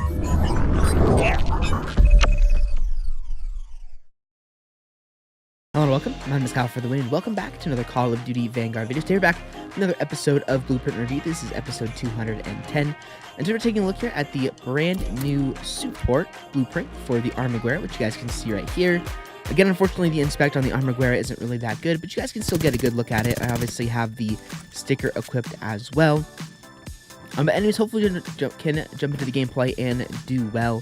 Hello and welcome, my name is Kyle FtW, and welcome back to another Call of Duty Vanguard video. Today we're back with another episode of Blueprint Review. This is episode 210, and today we're taking a look here at the brand new Suitport Blueprint for the Armaguerra, which you guys can see right here. Again, unfortunately, the inspect on the Armaguerra isn't really that good, but you guys can still get a good look at it. I obviously have the sticker equipped as well. But anyways, hopefully you can jump into the gameplay and do well.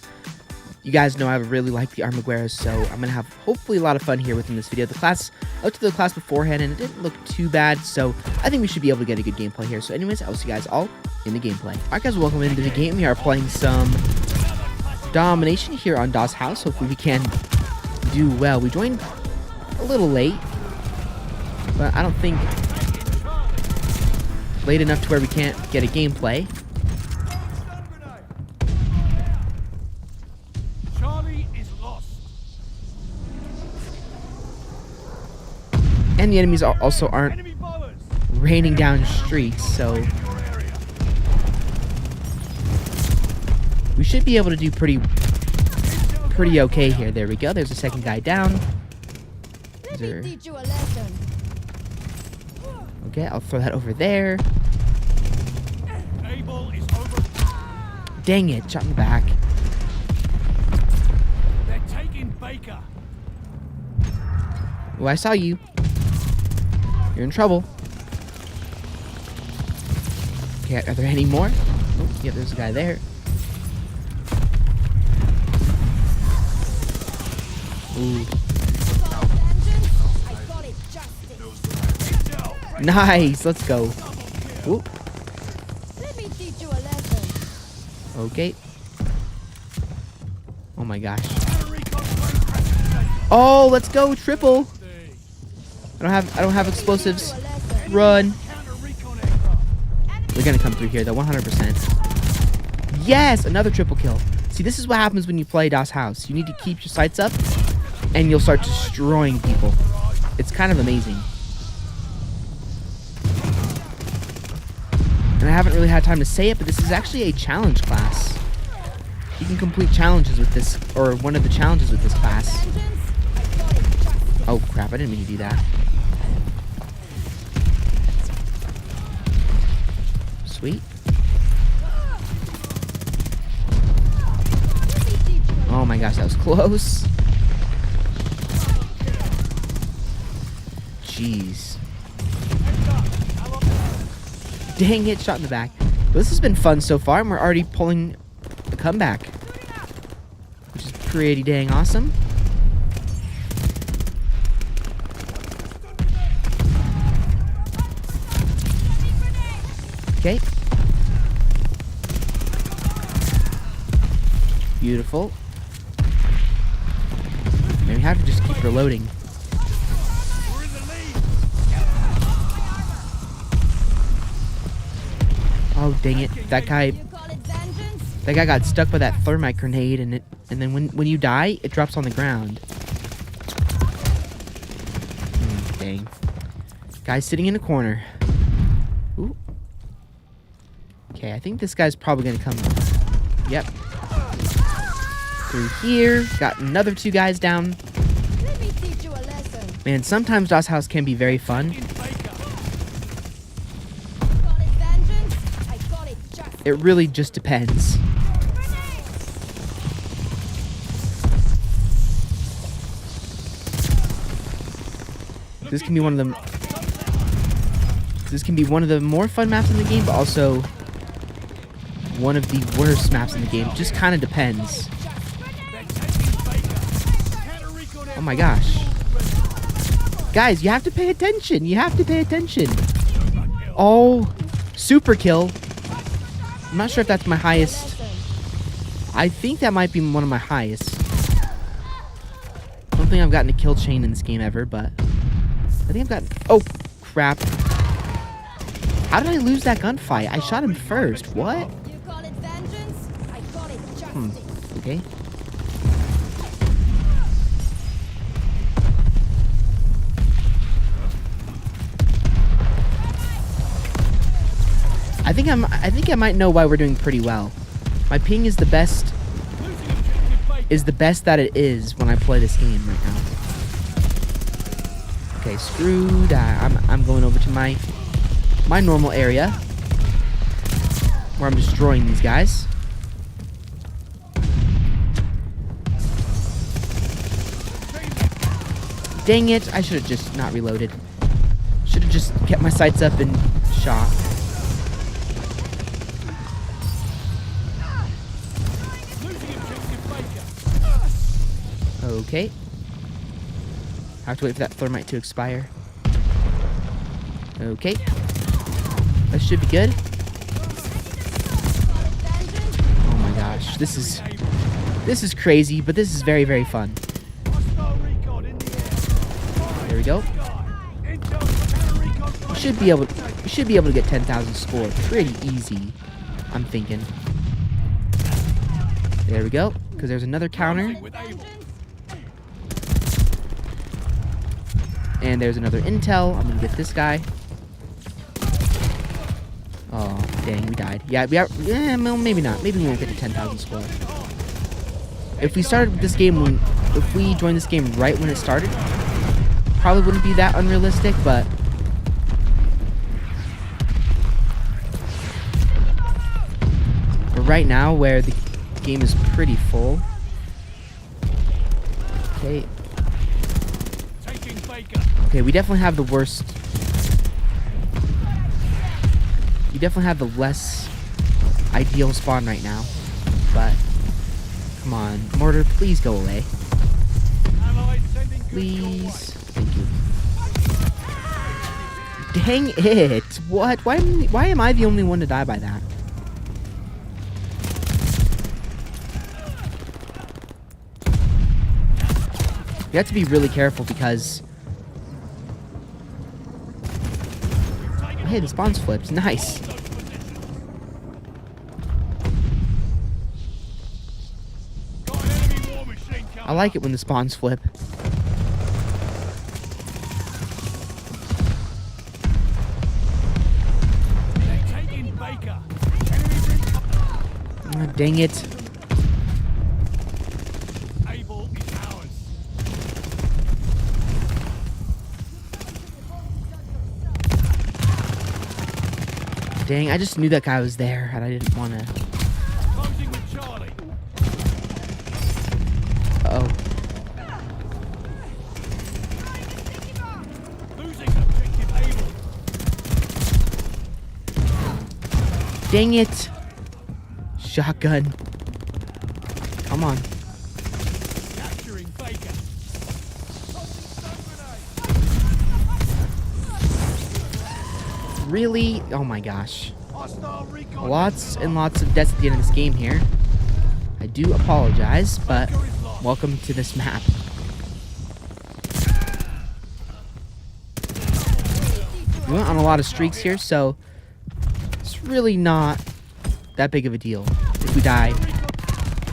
You guys know I really like the Armaguerra, so I'm going to have hopefully a lot of fun here within this video. I looked at the class beforehand, and it didn't look too bad, so I think we should be able to get a good gameplay here. So anyways, I will see you guys all in the gameplay. Alright guys, welcome into the game. We are playing some domination here on Das Haus. Hopefully we can do well. We joined a little late, but I don't think late enough to where we can't get a gameplay. And the enemies also aren't raining down streets, so we should be able to do pretty okay here. There we go. There's a second guy down. Okay, I'll throw that over there. Dang it, shot in the back. They're taking Baker. Oh, I saw you. You're in trouble. Okay, are there any more? Oh, yeah, there's a guy there. Ooh. Nice, let's go. Ooh. Okay. Oh my gosh. Oh, let's go, triple. I don't have explosives. Run. We're gonna come through here though, 100%. Yes, another triple kill. See, this is what happens when you play Das Haus. You need to keep your sights up, and you'll start destroying people. It's kind of amazing. And I haven't really had time to say it, but this is actually a challenge class. You can complete challenges with this, or one of the challenges with this class. Oh crap, I didn't mean to do that. Sweet. Oh my gosh, that was close. Jeez. Dang it, shot in the back. But this has been fun so far, and we're already pulling a comeback, which is pretty dang awesome. Okay. Beautiful. And we have to just keep reloading. Oh dang it! That guy got stuck by that thermite grenade, and then when you die, it drops on the ground. Dang. Guy's sitting in a corner. Ooh. Okay, I think this guy's probably gonna come. Yep. Through here. Got another two guys down. Let me teach you a lesson. Man, sometimes Das Haus can be very fun. It really just depends. This can be one of the more fun maps in the game, but also one of the worst maps in the game. It just kind of depends. Oh my gosh. Guys, you have to pay attention. You have to pay attention. Oh, super kill. I'm not sure if that's my highest. I think that might be one of my highest. I don't think I've gotten a kill chain in this game ever, but I think I've gotten... Oh, crap. How did I lose that gunfight? I shot him first. What? Okay. I think I might know why we're doing pretty well. My ping is the best. Is the best that it is when I play this game right now. Okay, screw that. I'm going over to my normal area where I'm destroying these guys. Dang it! I should have just not reloaded. Should have just kept my sights up and shot. Okay. I have to wait for that thermite to expire. Okay. That should be good. Oh my gosh. This is crazy, but this is very, very fun. There we go. We should be able to get 10,000 score pretty easy, I'm thinking. There we go. Because there's another counter. And there's another intel. I'm gonna get this guy. Oh, dang, we died. Yeah, well, maybe not. Maybe we won't get to 10,000 score. If we started this game, if we joined this game right when it started, probably wouldn't be that unrealistic, but right now, where the game is pretty full. Okay. Okay, we definitely have the worst. You definitely have the less ideal spawn right now. But come on, mortar, please go away. Please. Thank you. Dang it! What? Why am I the only one to die by that? You have to be really careful because... Hey, the spawns flipped. Nice. I like it when the spawns flip. Oh, dang it. Dang, I just knew that guy was there, and I didn't want to. Uh-oh. Dang it! Shotgun. Come on. Really? Oh my gosh. Lots and lots of deaths at the end of this game here. I do apologize, but welcome to this map. We went on a lot of streaks here, so it's really not that big of a deal if we die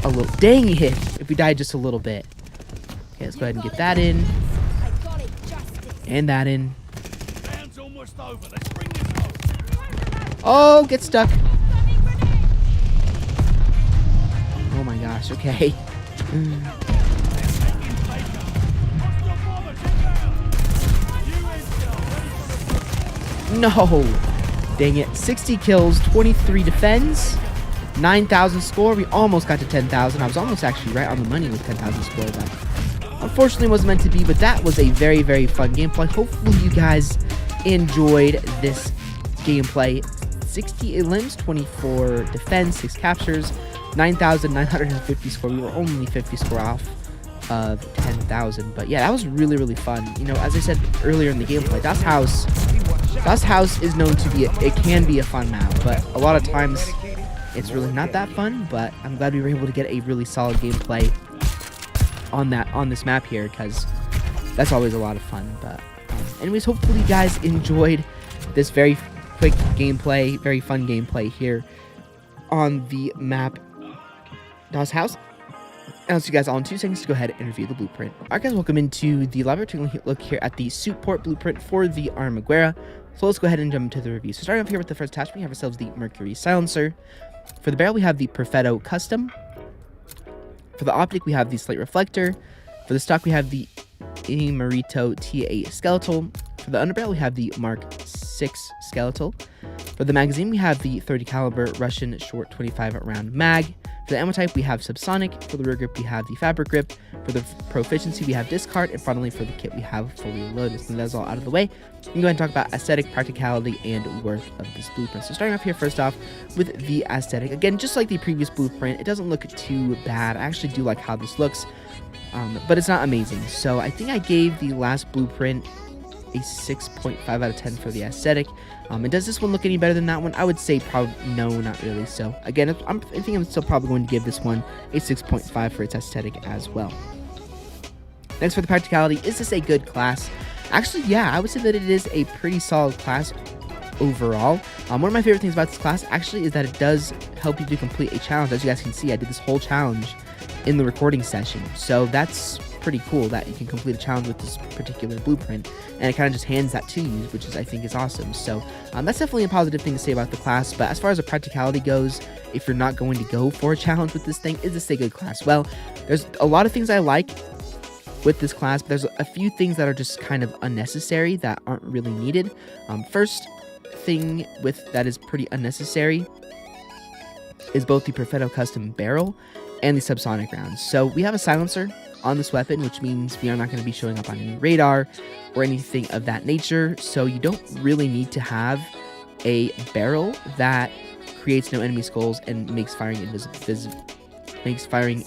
a little. Dang it! If we die just a little bit. Okay, let's go ahead and get that in. And that in. Oh, get stuck. Oh my gosh, okay. No! Dang it. 60 kills, 23 defends, 9,000 score. We almost got to 10,000. I was almost actually right on the money with 10,000 score, but unfortunately wasn't meant to be. But that was a very, very fun gameplay. Hopefully you guys enjoyed this gameplay. 68 limbs, 24 defense, 6 captures, 9,950 score. We were only 50 score off of 10,000. But yeah, that was really, really fun. You know, as I said earlier in the gameplay, Das Haus is known to be, it can be a fun map, but a lot of times it's really not that fun. But I'm glad we were able to get a really solid gameplay on this map here, because that's always a lot of fun. But anyways, hopefully you guys enjoyed this very quick gameplay, very fun gameplay here on the map Das Haus. And I'll see you guys all in 2 seconds to go ahead and review the blueprint. Alright guys, welcome into the library. Taking a look here at the Suitport Blueprint for the Armaguerra. So let's go ahead and jump into the review. So starting off here with the first attachment, we have ourselves the Mercury Silencer. For the barrel, we have the Perfetto Custom. For the optic, we have the Slate Reflector. For the stock, we have the Emerito TA Skeletal. For the underbarrel, we have the Mark 6 Skeletal. For the magazine, we have the 30 caliber Russian short 25 round mag. For the ammo type, we have Subsonic. For the rear grip, we have the Fabric Grip. For the proficiency, we have Discard. And finally, for the kit, we have Fully Loaded. So that's all out of the way. We can go ahead and talk about aesthetic, practicality, and worth of this blueprint. So starting off here, first off, with the aesthetic. Again, just like the previous blueprint, it doesn't look too bad. I actually do like how this looks, but it's not amazing. So I think I gave the last blueprint a 6.5 out of 10 for the aesthetic. And does this one look any better than that one? I would say probably no, not really. So again, I think I'm still probably going to give this one a 6.5 for its aesthetic as well. Next, for the practicality, is this a good class? Actually, yeah, I would say that it is a pretty solid class overall. One of my favorite things about this class actually is that it does help you to complete a challenge. As you guys can see, I did this whole challenge in the recording session. So that's pretty cool that you can complete a challenge with this particular blueprint, and it kind of just hands that to you, which is, I think, is awesome. So that's definitely a positive thing to say about the class. But as far as the practicality goes, if you're not going to go for a challenge with this thing, is this a good class? Well, there's a lot of things I like with this class, but there's a few things that are just kind of unnecessary that aren't really needed. First thing that is pretty unnecessary is both the Perfetto Custom barrel and the subsonic rounds. So we have a silencer on this weapon, which means we are not going to be showing up on any radar or anything of that nature. So you don't really need to have a barrel that creates no enemy skulls and makes firing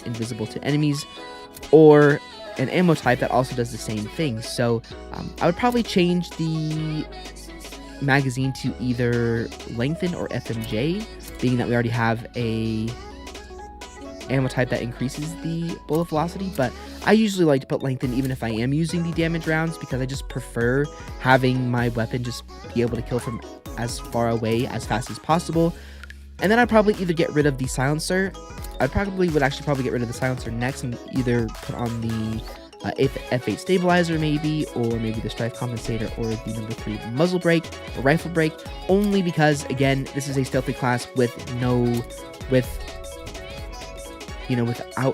invisible to enemies, or an ammo type that also does the same thing. So I would probably change the magazine to either lengthen or FMJ, being that we already have a ammo type that increases the bullet velocity. But I usually like to put lengthen even if I am using the damage rounds, because I just prefer having my weapon just be able to kill from as far away as fast as possible. And then I'd probably either get rid of the silencer. I would actually get rid of the silencer next and either put on the F8 stabilizer maybe, or maybe the strife compensator, or the number 3 muzzle brake or rifle brake, only because, again, this is a stealthy class without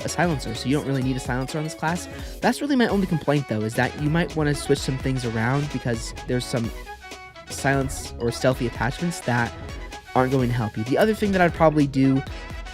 a silencer, so you don't really need a silencer on this class. That's really my only complaint, though, is that you might want to switch some things around, because there's some silence or stealthy attachments that aren't going to help you. The other thing that I'd probably do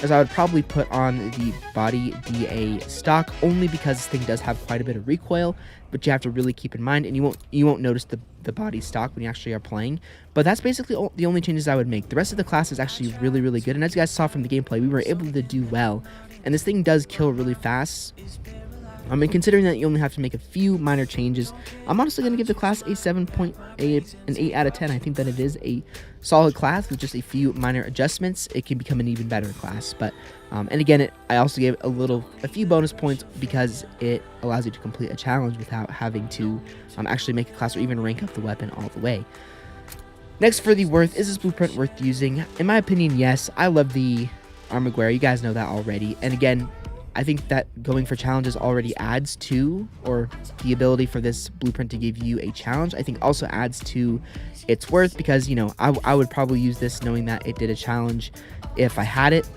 is I would probably put on the body DA stock, only because this thing does have quite a bit of recoil, but you have to really keep in mind, and you won't notice the body stock when you actually are playing. But that's basically the only changes I would make. The rest of the class is actually really, really good, and as you guys saw from the gameplay, we were able to do well, and this thing does kill really fast. And considering that you only have to make a few minor changes, I'm honestly going to give the class a 8 out of 10. I think that it is a solid class with just a few minor adjustments. It can become an even better class. But and again, I also gave a few bonus points because it allows you to complete a challenge without having to actually make a class or even rank up the weapon all the way. Next, for the worth, is this blueprint worth using? In my opinion, yes. I love the Armaguerra. You guys know that already. And again, I think that going for challenges already adds to, or the ability for this blueprint to give you a challenge, I think also adds to its worth, because, I would probably use this knowing that it did a challenge if I had it.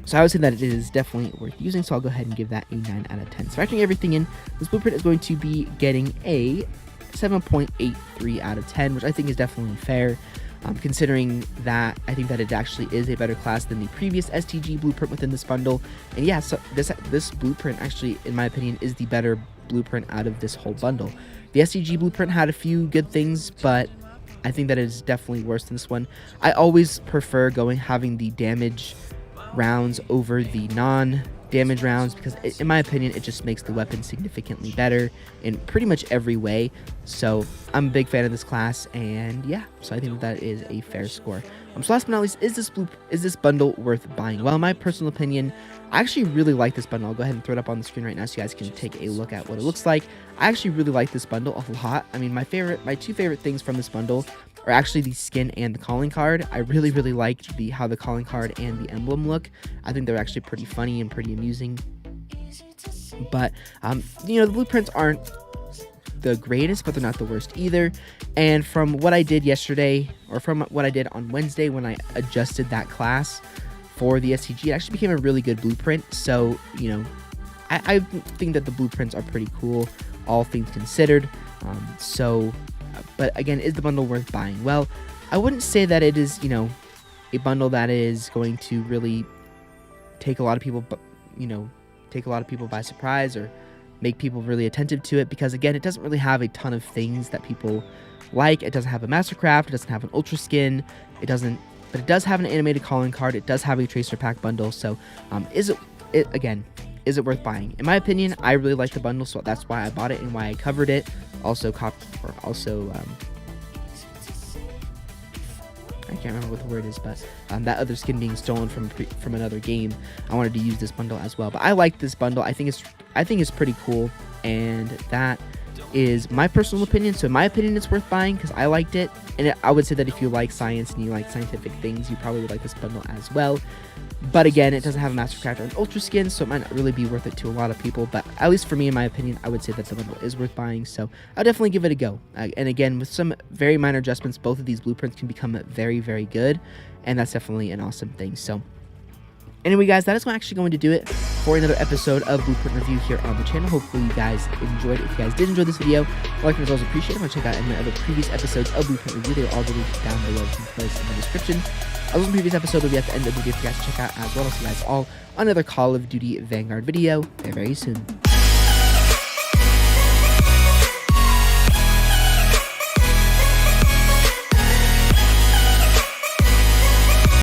So I would say that it is definitely worth using, so I'll go ahead and give that a 9 out of 10. So factoring everything in, this blueprint is going to be getting a 7.83 out of 10, which I think is definitely fair. Considering that I think that it actually is a better class than the previous STG blueprint within this bundle. And yeah, so this blueprint actually, in my opinion, is the better blueprint out of this whole bundle. The STG blueprint had a few good things, but I think that it is definitely worse than this one. I always prefer having the damage rounds over the non-damage rounds, because in my opinion, it just makes the weapon significantly better in pretty much every way. So I'm a big fan of this class, and yeah, so I think that is a fair score. So last but not least, is this bundle worth buying? Well, in my personal opinion, I actually really like this bundle. I'll go ahead and throw it up on the screen right now so you guys can take a look at what it looks like. I actually really like this bundle a lot. I mean, my two favorite things from this bundle are actually the skin and the calling card. I really, really liked how the calling card and the emblem look. I think they're actually pretty funny and pretty amusing. But the blueprints the greatest, but they're not the worst either. And from what I did yesterday, or from what I did on Wednesday when I adjusted that class for the SCG, it actually became a really good blueprint. So, you know, I think that the blueprints are pretty cool, all things considered. But again, is the bundle worth buying? Well, I wouldn't say that it is, you know, a bundle that is going to really take a lot of people, by surprise or make people really attentive to it, because again, it doesn't really have a ton of things that people like. It doesn't have a Mastercraft, it doesn't have an Ultra Skin, but it does have an animated calling card, it does have a Tracer Pack bundle. So is it worth buying? In my opinion, I really like the bundle, so that's why I bought it and why I covered it. I can't remember what the word is, but that other skin being stolen from another game, I wanted to use this bundle as well. But I like this bundle. I think it's pretty cool, and that is my personal opinion. So in my opinion, it's worth buying because I liked it, and I would say that if you like science and you like scientific things, you probably would like this bundle as well. But again, it doesn't have a Mastercraft or an Ultra Skin, so it might not really be worth it to a lot of people. But at least for me, in my opinion, I would say that the bundle is worth buying. So I'll definitely give it a go. And again, with some very minor adjustments, both of these blueprints can become very, very good. And that's definitely an awesome thing. So anyway, guys, that is actually going to do it for another episode of Blueprint Review here on the channel. Hopefully you guys enjoyed it. If you guys did enjoy this video, like and always appreciate it. I'm going to check out any of my other previous episodes of Blueprint Review. They're all linked down below in place in the description. Also, the previous episode will be at the end of the video for you guys to check out as well. I'll see you guys all on another Call of Duty Vanguard video very, very soon.